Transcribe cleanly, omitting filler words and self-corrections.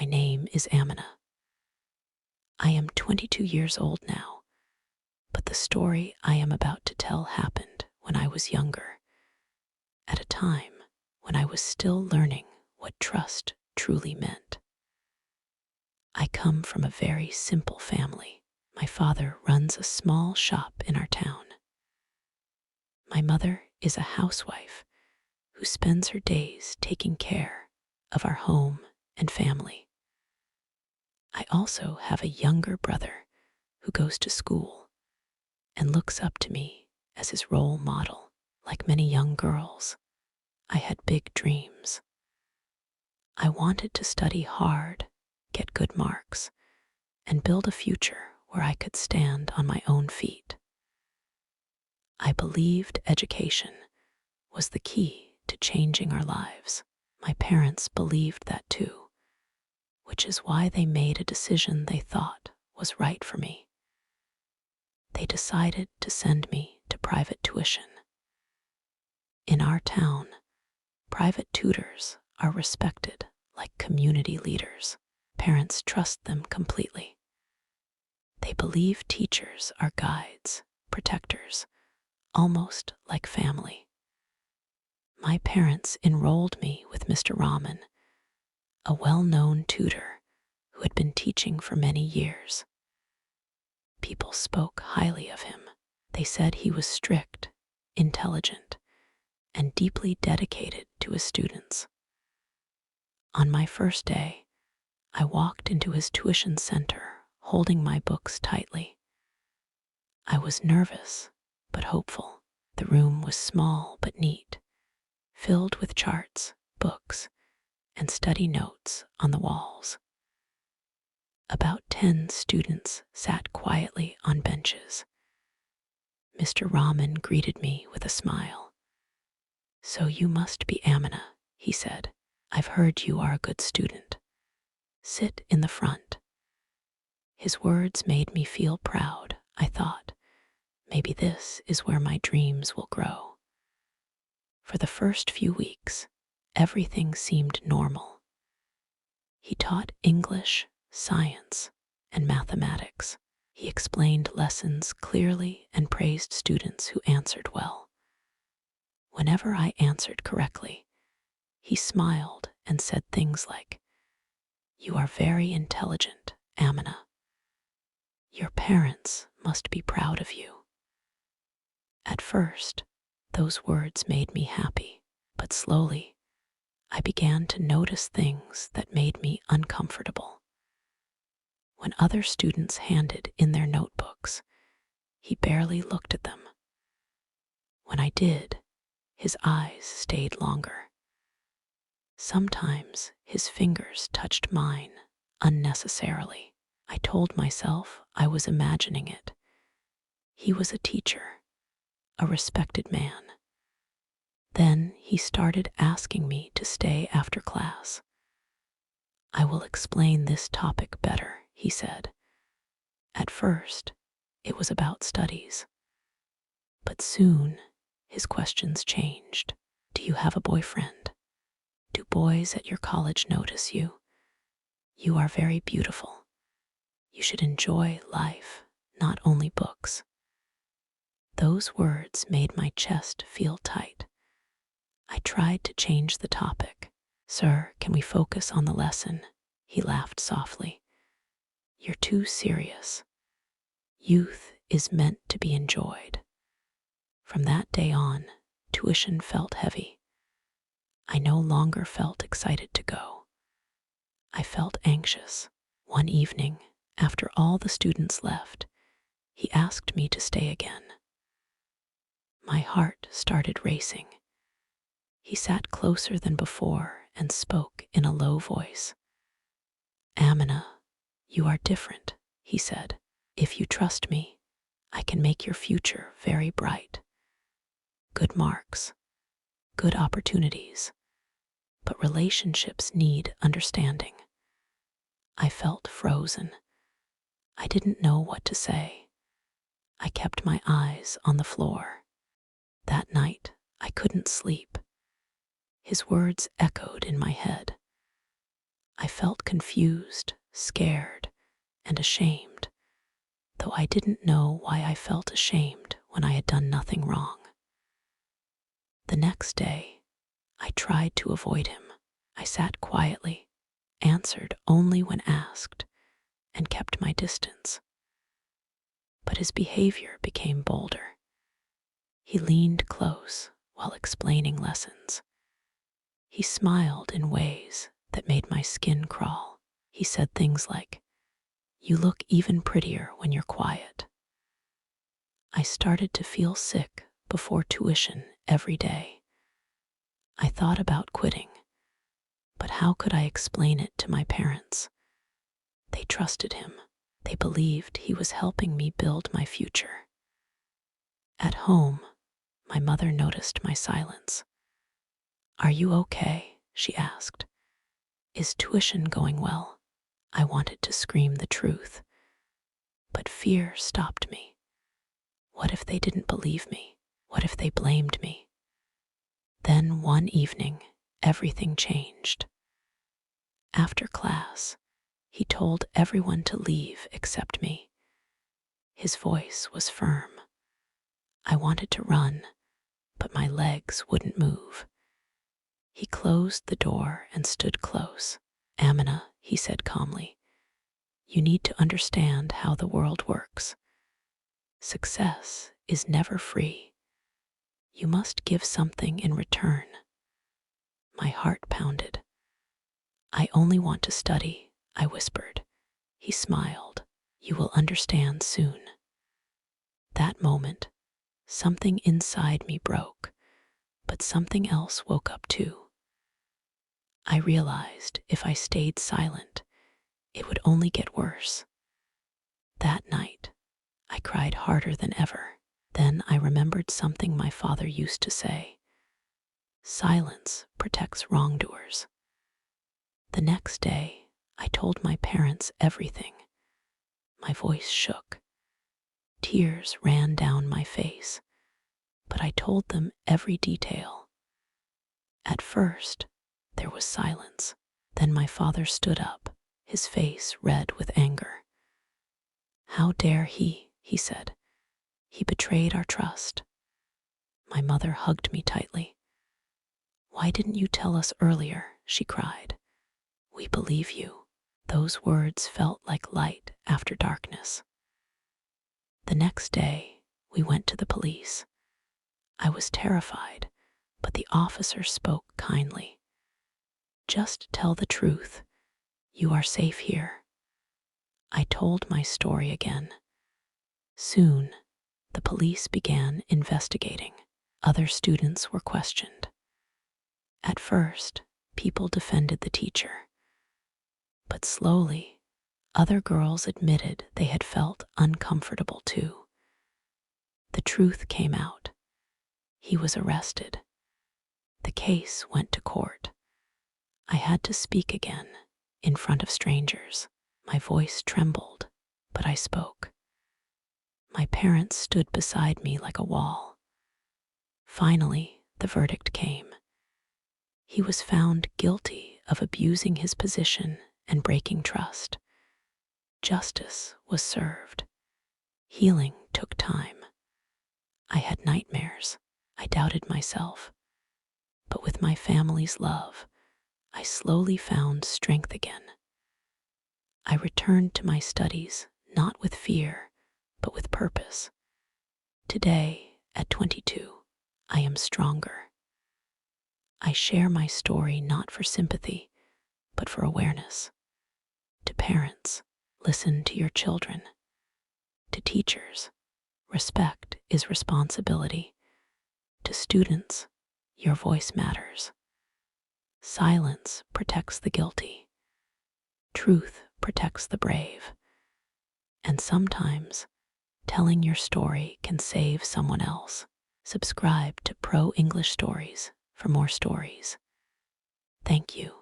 My name is Amina. I am 22 years old now, but the story I am about to tell happened when I was younger, at a time when I was still learning what trust truly meant. I come from a very simple family. My father runs a small shop in our town. My mother is a housewife who spends her days taking care of our home and family. I also have a younger brother who goes to school and looks up to me as his role model. Like many young girls, I had big dreams. I wanted to study hard, get good marks, and build a future where I could stand on my own feet. I believed education was the key to changing our lives. My parents believed that too, which is why they made a decision they thought was right for me. They decided to send me to private tuition. In our town, private tutors are respected like community leaders. Parents trust them completely. They believe teachers are guides, protectors, almost like family. My parents enrolled me with Mr. Rahman, a well-known tutor who had been teaching for many years. People spoke highly of him. They said he was strict, intelligent, and deeply dedicated to his students. On my first day, I walked into his tuition center, holding my books tightly. I was nervous, but hopeful. The room was small but neat, filled with charts, books, and study notes on the walls. About 10 students sat quietly on benches. Mr. Rahman greeted me with a smile. "So you must be Amina," he said. "I've heard you are a good student. Sit in the front." His words made me feel proud. I thought, maybe this is where my dreams will grow. For the first few weeks, everything seemed normal. He taught English, science, and mathematics. He explained lessons clearly and praised students who answered well. Whenever I answered correctly, he smiled and said things like, "You are very intelligent, Amina. Your parents must be proud of you." At first, those words made me happy, but slowly, I began to notice things that made me uncomfortable. When other students handed in their notebooks, he barely looked at them. When I did, his eyes stayed longer. Sometimes his fingers touched mine unnecessarily. I told myself I was imagining it. He was a teacher, a respected man. Then he started asking me to stay after class. "I will explain this topic better," he said. At first, it was about studies. But soon, his questions changed. "Do you have a boyfriend? Do boys at your college notice you? You are very beautiful. You should enjoy life, not only books." Those words made my chest feel tight. I tried to change the topic. "Sir, can we focus on the lesson?" He laughed softly. "You're too serious. Youth is meant to be enjoyed." From that day on, tuition felt heavy. I no longer felt excited to go. I felt anxious. One evening, after all the students left, he asked me to stay again. My heart started racing. He sat closer than before and spoke in a low voice. "Amina, you are different," he said. "If you trust me, I can make your future very bright. Good marks, good opportunities, but relationships need understanding." I felt frozen. I didn't know what to say. I kept my eyes on the floor. That night, I couldn't sleep. His words echoed in my head. I felt confused, scared, and ashamed, though I didn't know why I felt ashamed when I had done nothing wrong. The next day, I tried to avoid him. I sat quietly, answered only when asked, and kept my distance. But his behavior became bolder. He leaned close while explaining lessons. He smiled in ways that made my skin crawl. He said things like, "You look even prettier when you're quiet." I started to feel sick before tuition every day. I thought about quitting, but how could I explain it to my parents? They trusted him. They believed he was helping me build my future. At home, my mother noticed my silence. "Are you okay?" she asked. "Is tuition going well?" I wanted to scream the truth, but fear stopped me. What if they didn't believe me? What if they blamed me? Then one evening, everything changed. After class, he told everyone to leave except me. His voice was firm. I wanted to run, but my legs wouldn't move. He closed the door and stood close. "Amina," he said calmly, "you need to understand how the world works. Success is never free. You must give something in return." My heart pounded. "I only want to study," I whispered. He smiled. "You will understand soon." That moment, something inside me broke, but something else woke up too. I realized if I stayed silent, it would only get worse. That night, I cried harder than ever. Then I remembered something my father used to say: "Silence protects wrongdoers." The next day, I told my parents everything. My voice shook. Tears ran down my face, but I told them every detail. At first, there was silence. Then my father stood up, his face red with anger. "How dare he said. "He betrayed our trust." My mother hugged me tightly. "Why didn't you tell us earlier?" she cried. "We believe you." Those words felt like light after darkness. The next day, we went to the police. I was terrified, but the officer spoke kindly. "Just tell the truth. You are safe here." I told my story again. Soon, the police began investigating. Other students were questioned. At first, people defended the teacher. But slowly, other girls admitted they had felt uncomfortable too. The truth came out. He was arrested. The case went to court. I had to speak again, in front of strangers. My voice trembled, but I spoke. My parents stood beside me like a wall. Finally, the verdict came. He was found guilty of abusing his position and breaking trust. Justice was served. Healing took time. I had nightmares. I doubted myself. But with my family's love, I slowly found strength again. I returned to my studies, not with fear, but with purpose. Today, at 22, I am stronger. I share my story not for sympathy, but for awareness. To parents, listen to your children. To teachers, respect is responsibility. To students, your voice matters. Silence protects the guilty. Truth protects the brave. And sometimes, telling your story can save someone else. Subscribe to Pro English Stories for more stories. Thank you.